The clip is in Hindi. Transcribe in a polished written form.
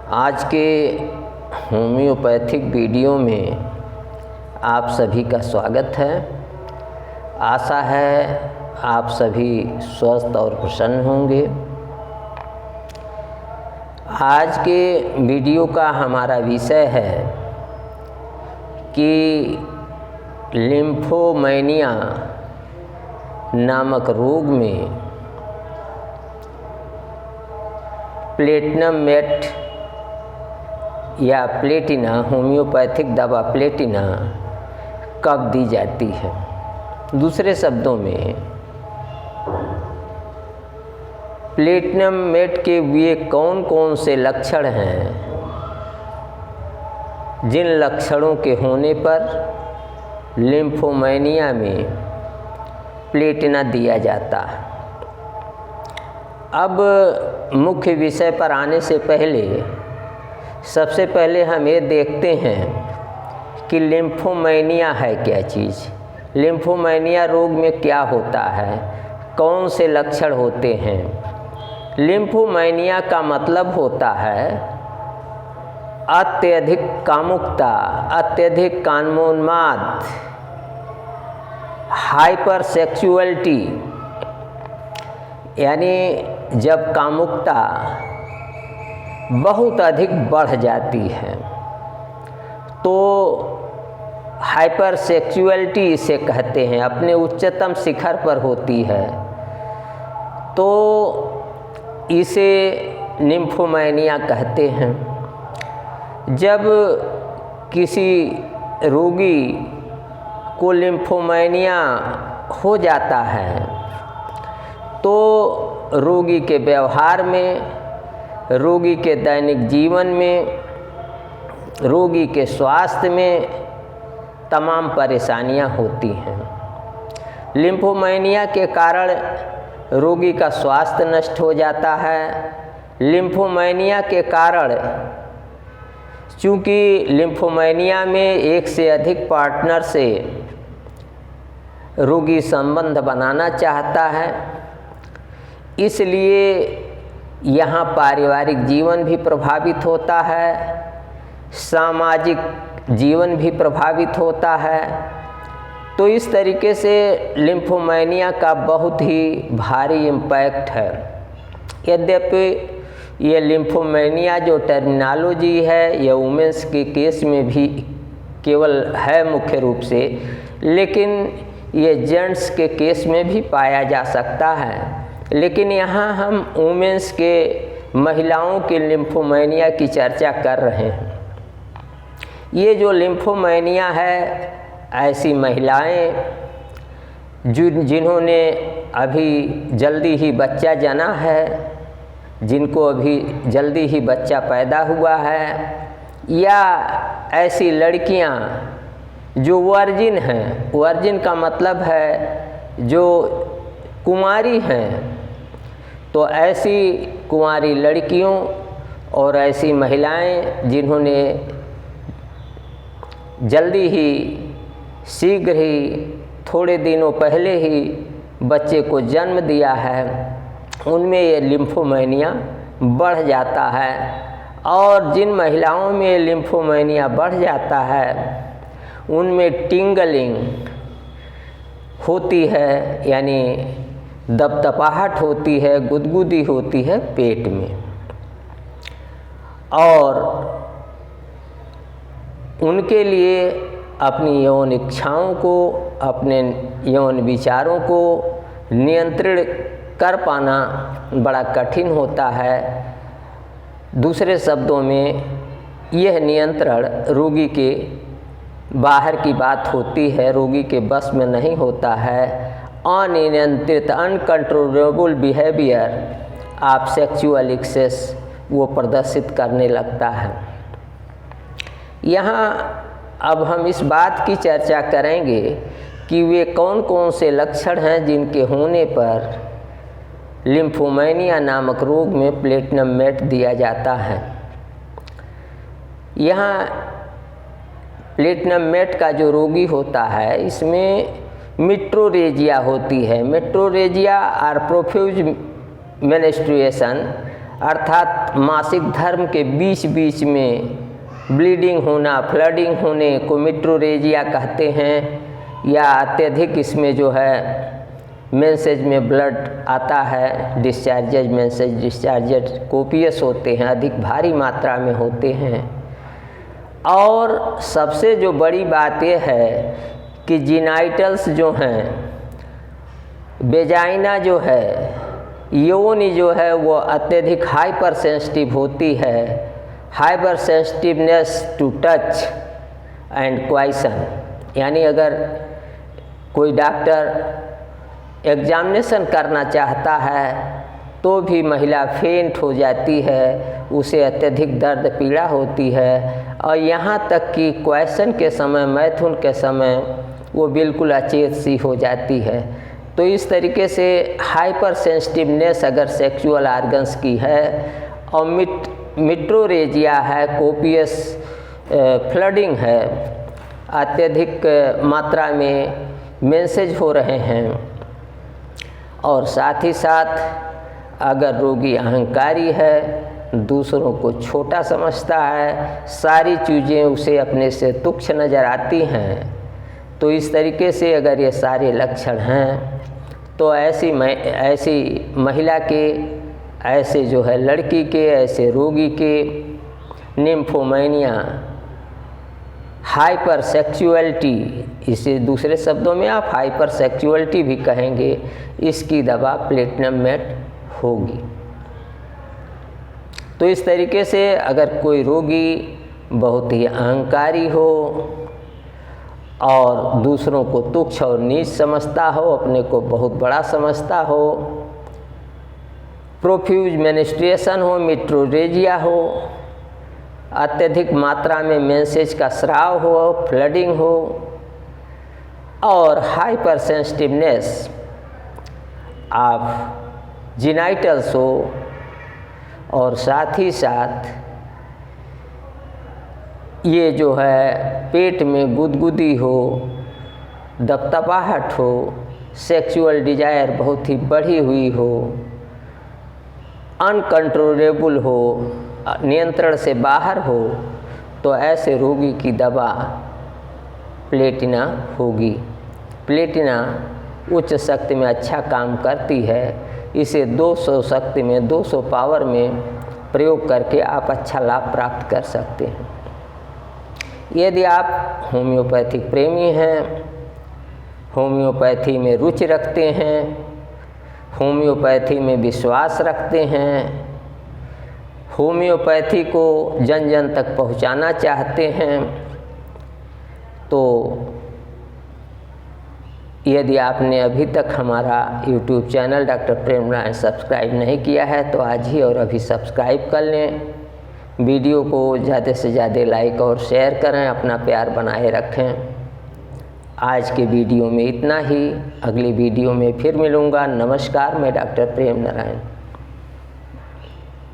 आज के होम्योपैथिक वीडियो में आप सभी का स्वागत है। आशा है आप सभी स्वस्थ और प्रसन्न होंगे। आज के वीडियो का हमारा विषय है कि लिम्फोमैनिया नामक रोग में प्लेटिनम मेट या प्लेटिना, होम्योपैथिक दवा प्लेटिना कब दी जाती है। दूसरे शब्दों में प्लेटिनम मेट के वे कौन कौन से लक्षण हैं जिन लक्षणों के होने पर लिम्फोमैनिया में प्लेटिना दिया जाता है। अब मुख्य विषय पर आने से पहले सबसे पहले हम ये देखते हैं कि लिम्फोमैनिया है क्या चीज़, लिम्फोमैनिया रोग में क्या होता है, कौन से लक्षण होते हैं। लिम्फोमैनिया का मतलब होता है अत्यधिक कामुकता, अत्यधिक कामोन्माद, हाइपर सेक्सुअलिटी, यानी जब कामुकता बहुत अधिक बढ़ जाती है तो हाइपर सेक्सुअलिटी इसे कहते हैं, अपने उच्चतम शिखर पर होती है तो इसे लिम्फोमैनिया कहते हैं। जब किसी रोगी को लिम्फोमैनिया हो जाता है तो रोगी के व्यवहार में, रोगी के दैनिक जीवन में, रोगी के स्वास्थ्य में तमाम परेशानियां होती हैं। लिम्फोमैनिया के कारण रोगी का स्वास्थ्य नष्ट हो जाता है। लिम्फोमैनिया के कारण, चूँकि लिम्फोमैनिया में एक से अधिक पार्टनर से रोगी संबंध बनाना चाहता है, इसलिए यहाँ पारिवारिक जीवन भी प्रभावित होता है, सामाजिक जीवन भी प्रभावित होता है। तो इस तरीके से लिम्फोमैनिया का बहुत ही भारी इम्पैक्ट है। यद्यपि ये लिम्फोमैनिया जो टर्मिनोलॉजी है यह वुमेन्स के केस में भी केवल है मुख्य रूप से, लेकिन ये जेंट्स के केस में भी पाया जा सकता है। लेकिन यहाँ हम वुमेन्स के, महिलाओं के लिम्फोमैनिया की चर्चा कर रहे हैं। ये जो लिम्फोमैनिया है, ऐसी महिलाएं जिन्होंने अभी जल्दी ही बच्चा जना है, जिनको अभी जल्दी ही बच्चा पैदा हुआ है, या ऐसी लड़कियां जो वर्जिन हैं, वर्जिन का मतलब है जो कुंवारी हैं, तो ऐसी कुंवारी लड़कियों और ऐसी महिलाएं जिन्होंने जल्दी ही, शीघ्र ही, थोड़े दिनों पहले ही बच्चे को जन्म दिया है, उनमें ये लिम्फोमैनिया बढ़ जाता है। और जिन महिलाओं में लिम्फोमैनिया बढ़ जाता है उनमें टिंगलिंग होती है, यानी दबदबाहट होती है, गुदगुदी होती है पेट में, और उनके लिए अपनी यौन इच्छाओं को, अपने यौन विचारों को नियंत्रण कर पाना बड़ा कठिन होता है। दूसरे शब्दों में यह नियंत्रण रोगी के बाहर की बात होती है, रोगी के बस में नहीं होता है। अनियंत्रित, uncontrollable behaviour of sexual excess वो प्रदर्शित करने लगता है। यहाँ अब हम इस बात की चर्चा करेंगे कि वे कौन कौन से लक्षण हैं जिनके होने पर लिम्फोमैनिया नामक रोग में प्लेटिनम मेट दिया जाता है। यहाँ प्लेटिनम मेट का जो रोगी होता है इसमें मेट्रोरेजिया होती है। मेट्रोरेजिया और प्रोफ्यूज मेनिस्ट्रुएशन अर्थात मासिक धर्म के बीच बीच में ब्लीडिंग होना, फ्लडिंग होने को मेट्रोरेजिया कहते हैं। या अत्यधिक इसमें जो है मेंसेज में ब्लड आता है, डिस्चार्जेज, मेंसेज डिस्चार्जेज कोपियस होते हैं, अधिक भारी मात्रा में होते हैं। और सबसे जो बड़ी बात यह है कि जीनाइटल्स जो हैं, वेजाइना जो है, योनि जो है वो अत्यधिक हाइपर सेंसिटिव होती है, hyper sensitiveness to touch and question. यानी अगर कोई डॉक्टर एग्जामिनेशन करना चाहता है तो भी महिला फेंट हो जाती है, उसे अत्यधिक दर्द पीड़ा होती है, और यहाँ तक कि क्वेश्चन के समय, मैथुन के समय वो बिल्कुल अचेत सी हो जाती है। तो इस तरीके से हाइपर सेंसिटिवनेस अगर सेक्सुअल ऑर्गन्स की है और मेट्रोरेजिया है, कोपियस फ्लडिंग है, अत्यधिक मात्रा में मेंसेज हो रहे हैं, और साथ ही साथ अगर रोगी अहंकारी है, दूसरों को छोटा समझता है, सारी चीज़ें उसे अपने से तुच्छ नज़र आती हैं, तो इस तरीके से अगर ये सारे लक्षण हैं तो ऐसी महिला के, ऐसे जो है लड़की के, ऐसे रोगी के निम्फोमेनिया, हाइपर सेक्सुअलिटी, इसे दूसरे शब्दों में आप हाइपर सेक्सुअलिटी भी कहेंगे, इसकी दवा प्लेटिनम मेट होगी। तो इस तरीके से अगर कोई रोगी बहुत ही अहंकारी हो और दूसरों को तुच्छ और नीच समझता हो, अपने को बहुत बड़ा समझता हो, प्रोफ्यूज मेनिस्ट्रेशन हो, मेट्रोरेजिया हो, अत्यधिक मात्रा में मेंसेज का स्राव हो, फ्लडिंग हो, और हाइपर सेंसिटिवनेस ऑफ जीनाइटल्स हो, और साथ ही साथ ये जो है पेट में गुदगुदी हो, दबदबाहट हो, सेक्सुअल डिजायर बहुत ही बढ़ी हुई हो, अनकंट्रोलेबल हो, नियंत्रण से बाहर हो, तो ऐसे रोगी की दवा प्लेटिना होगी। प्लेटिना उच्च शक्ति में अच्छा काम करती है। इसे 200 शक्ति में, 200 पावर में प्रयोग करके आप अच्छा लाभ प्राप्त कर सकते हैं। यदि आप होम्योपैथिक प्रेमी हैं, होम्योपैथी में रुचि रखते हैं, होम्योपैथी में विश्वास रखते हैं, होम्योपैथी को जन जन तक पहुंचाना चाहते हैं, तो यदि आपने अभी तक हमारा YouTube चैनल डॉक्टर प्रेम नारायण सब्सक्राइब नहीं किया है तो आज ही और अभी सब्सक्राइब कर लें। वीडियो को ज़्यादा से ज़्यादा लाइक और शेयर करें, अपना प्यार बनाए रखें। आज के वीडियो में इतना ही, अगली वीडियो में फिर मिलूँगा। नमस्कार, मैं डॉक्टर प्रेम नारायण।